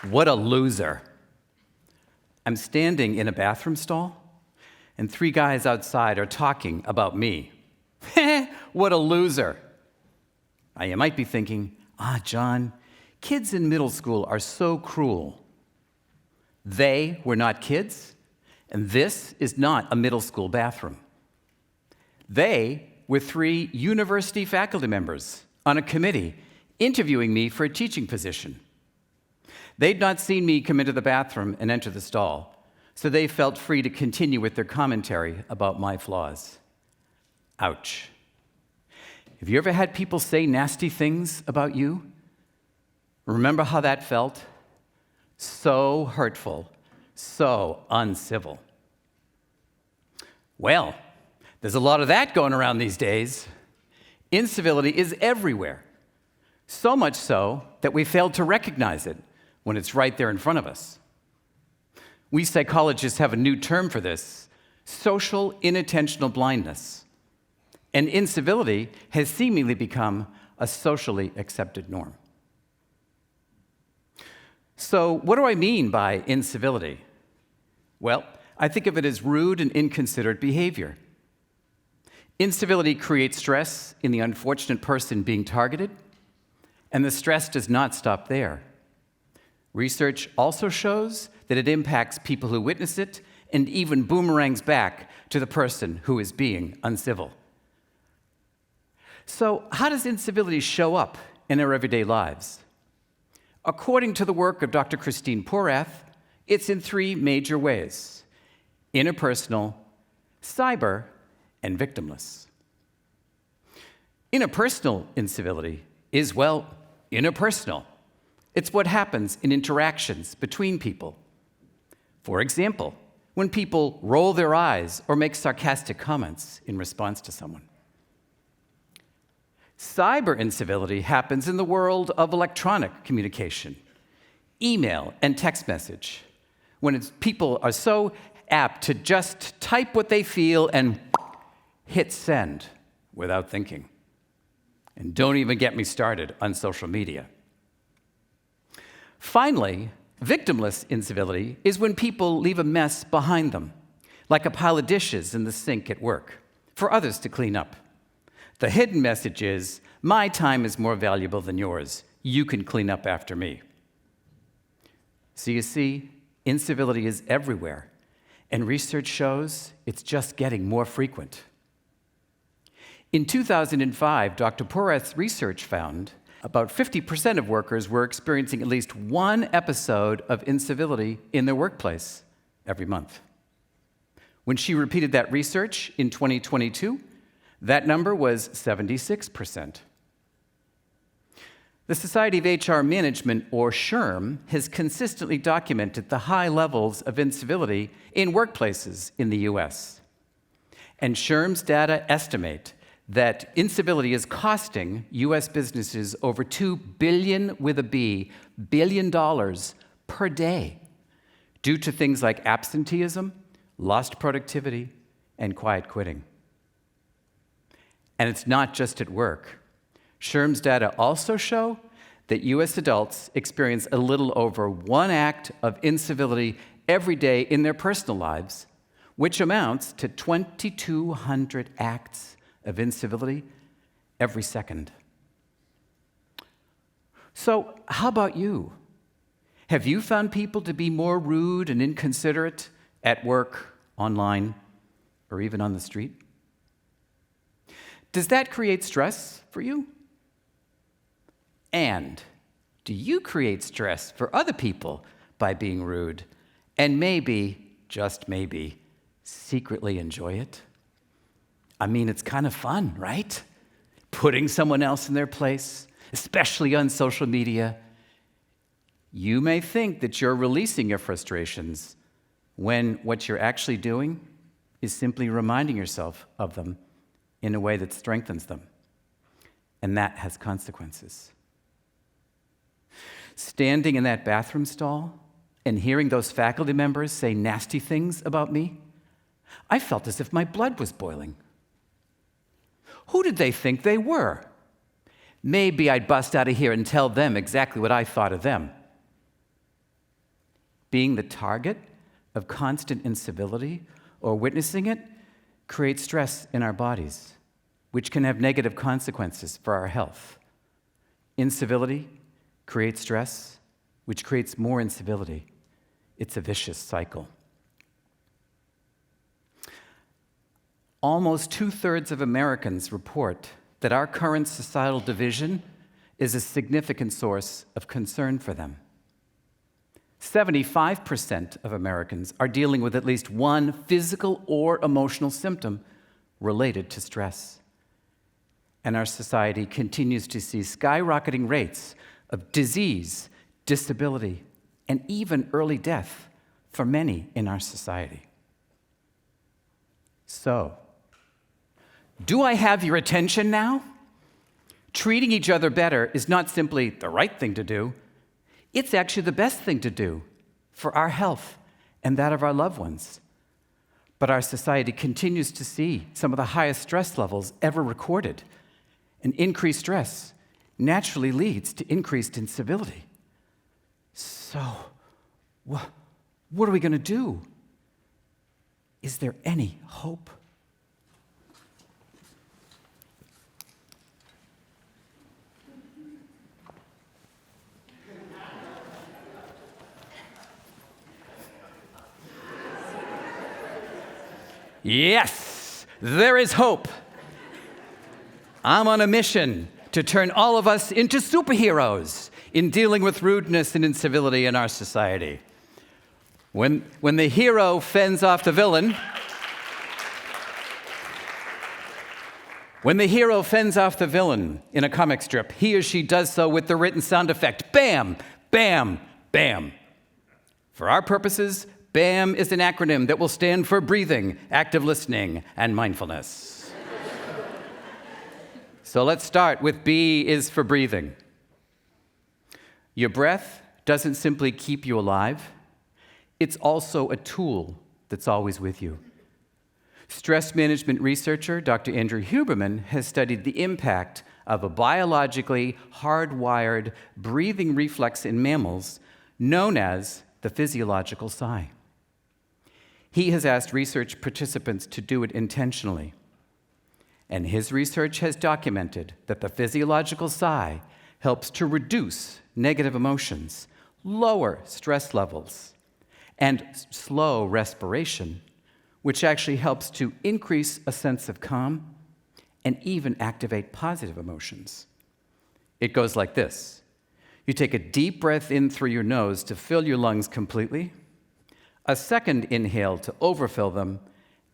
What a loser. I'm standing in a bathroom stall, and 3 guys outside are talking about me. What a loser. Now, you might be thinking, John, kids in middle school are so cruel. They were not kids, and this is not a middle school bathroom. They were 3 university faculty members on a committee interviewing me for a teaching position. They'd not seen me come into the bathroom and enter the stall, so they felt free to continue with their commentary about my flaws. Ouch. Have you ever had people say nasty things about you? Remember how that felt? So hurtful, so uncivil. Well, there's a lot of that going around these days. Incivility is everywhere, so much so that we fail to recognize it when it's right there in front of us. We psychologists have a new term for this: social inattentional blindness. And incivility has seemingly become a socially accepted norm. So, what do I mean by incivility? Well, I think of it as rude and inconsiderate behavior. Incivility creates stress in the unfortunate person being targeted, and the stress does not stop there. Research also shows that it impacts people who witness it and even boomerangs back to the person who is being uncivil. So, how does incivility show up in our everyday lives? According to the work of Dr. Christine Porath, it's in 3 major ways: interpersonal, cyber, and victimless. Interpersonal incivility is, interpersonal. It's what happens in interactions between people. For example, when people roll their eyes or make sarcastic comments in response to someone. Cyber incivility happens in the world of electronic communication, email and text message, when people are so apt to just type what they feel and hit send without thinking. And don't even get me started on social media. Finally, victimless incivility is when people leave a mess behind them, like a pile of dishes in the sink at work, for others to clean up. The hidden message is, my time is more valuable than yours. You can clean up after me. So you see, incivility is everywhere, and research shows it's just getting more frequent. In 2005, Dr. Porath's research found about 50% of workers were experiencing at least 1 episode of incivility in their workplace every month. When she repeated that research in 2022, that number was 76%. The Society of HR Management, or SHRM, has consistently documented the high levels of incivility in workplaces in the US. And SHRM's data estimate that incivility is costing US businesses over $2 billion per day due to things like absenteeism, lost productivity, and quiet quitting. And it's not just at work. SHRM's data also show that US adults experience a little over 1 act of incivility every day in their personal lives, which amounts to 2,200 acts of incivility every second. So, how about you? Have you found people to be more rude and inconsiderate at work, online, or even on the street? Does that create stress for you? And do you create stress for other people by being rude and maybe, just maybe, secretly enjoy it? I mean, it's kind of fun, right? Putting someone else in their place, especially on social media. You may think that you're releasing your frustrations when what you're actually doing is simply reminding yourself of them in a way that strengthens them. And that has consequences. Standing in that bathroom stall and hearing those faculty members say nasty things about me, I felt as if my blood was boiling. Who did they think they were? Maybe I'd bust out of here and tell them exactly what I thought of them. being the target of constant incivility or witnessing it creates stress in our bodies, which can have negative consequences for our health. Incivility creates stress, which creates more incivility. It's a vicious cycle. Almost 2/3 of Americans report that our current societal division is a significant source of concern for them. 75% of Americans are dealing with at least one physical or emotional symptom related to stress. And our society continues to see skyrocketing rates of disease, disability, and even early death for many in our society. So, do I have your attention now? Treating each other better is not simply the right thing to do, it's actually the best thing to do for our health and that of our loved ones. But our society continues to see some of the highest stress levels ever recorded. And increased stress naturally leads to increased incivility. So, what are we going to do? Is there any hope? Yes, there is hope. I'm on a mission to turn all of us into superheroes in dealing with rudeness and incivility in our society. When the hero fends off the villain, in a comic strip, he or she does so with the written sound effect, bam, bam, bam. For our purposes, BAM is an acronym that will stand for breathing, active listening, and mindfulness. So let's start with B is for breathing. Your breath doesn't simply keep you alive, it's also a tool that's always with you. Stress management researcher Dr. Andrew Huberman has studied the impact of a biologically hardwired breathing reflex in mammals known as the physiological sigh. He has asked research participants to do it intentionally. And his research has documented that the physiological sigh helps to reduce negative emotions, lower stress levels, and slow respiration, which actually helps to increase a sense of calm and even activate positive emotions. It goes like this. You take a deep breath in through your nose to fill your lungs completely, a second inhale to overfill them,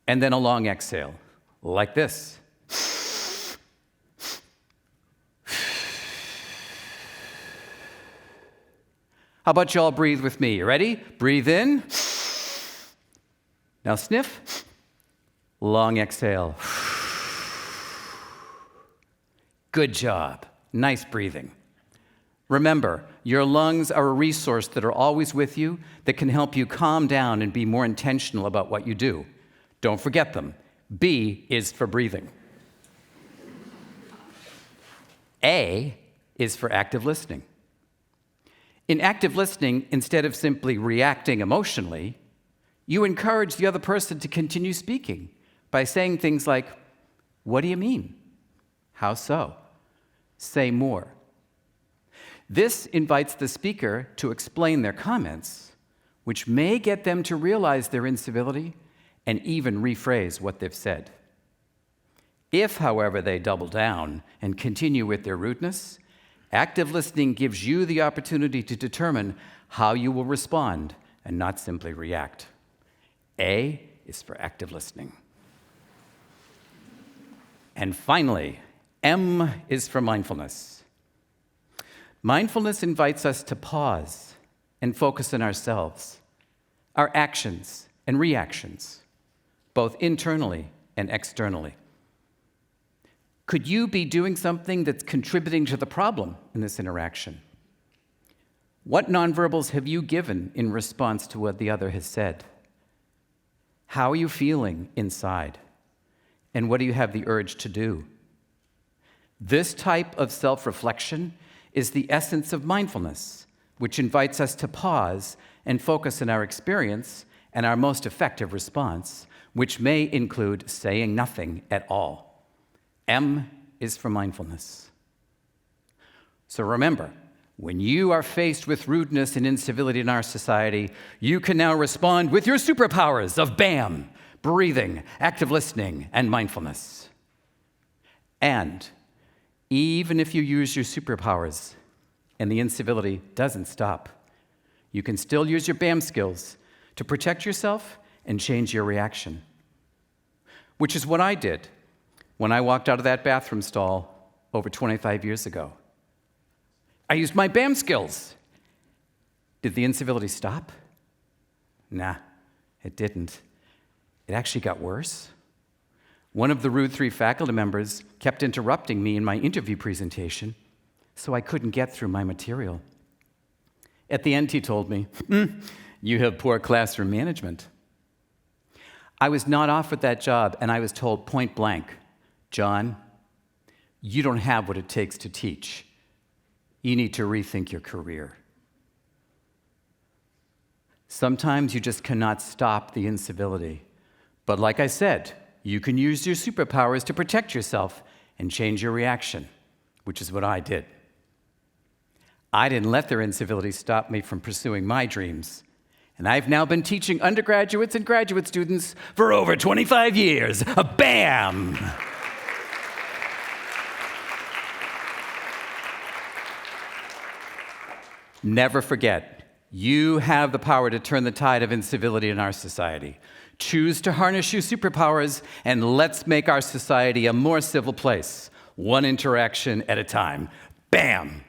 and then a long exhale, like this. How about you all breathe with me? You ready? Breathe in. Now sniff. Long exhale. Good job. Nice breathing. Remember, your lungs are a resource that are always with you that can help you calm down and be more intentional about what you do. Don't forget them. B is for breathing. A is for active listening. In active listening, instead of simply reacting emotionally, you encourage the other person to continue speaking by saying things like, "What do you mean? How so? Say more." This invites the speaker to explain their comments, which may get them to realize their incivility and even rephrase what they've said. If, however, they double down and continue with their rudeness, active listening gives you the opportunity to determine how you will respond and not simply react. A is for active listening. And finally, M is for mindfulness. Mindfulness invites us to pause and focus on ourselves, our actions and reactions, both internally and externally. Could you be doing something that's contributing to the problem in this interaction? What nonverbals have you given in response to what the other has said? How are you feeling inside? And what do you have the urge to do? This type of self-reflection is the essence of mindfulness, which invites us to pause and focus on our experience and our most effective response, which may include saying nothing at all. M is for mindfulness. So remember, when you are faced with rudeness and incivility in our society, you can now respond with your superpowers of BAM, breathing, active listening, and mindfulness. And even if you use your superpowers and the incivility doesn't stop, you can still use your BAM skills to protect yourself and change your reaction. Which is what I did when I walked out of that bathroom stall over 25 years ago. I used my BAM skills. Did the incivility stop? Nah, it didn't. It actually got worse. One of the Rude 3 faculty members kept interrupting me in my interview presentation, so I couldn't get through my material. At the end, he told me, "You have poor classroom management." I was not offered that job, and I was told point blank, "John, you don't have what it takes to teach. You need to rethink your career." Sometimes you just cannot stop the incivility. But like I said, you can use your superpowers to protect yourself and change your reaction, which is what I did. I didn't let their incivility stop me from pursuing my dreams. And I've now been teaching undergraduates and graduate students for over 25 years. BAM! Never forget, you have the power to turn the tide of incivility in our society. Choose to harness your superpowers, and let's make our society a more civil place, one interaction at a time. BAM!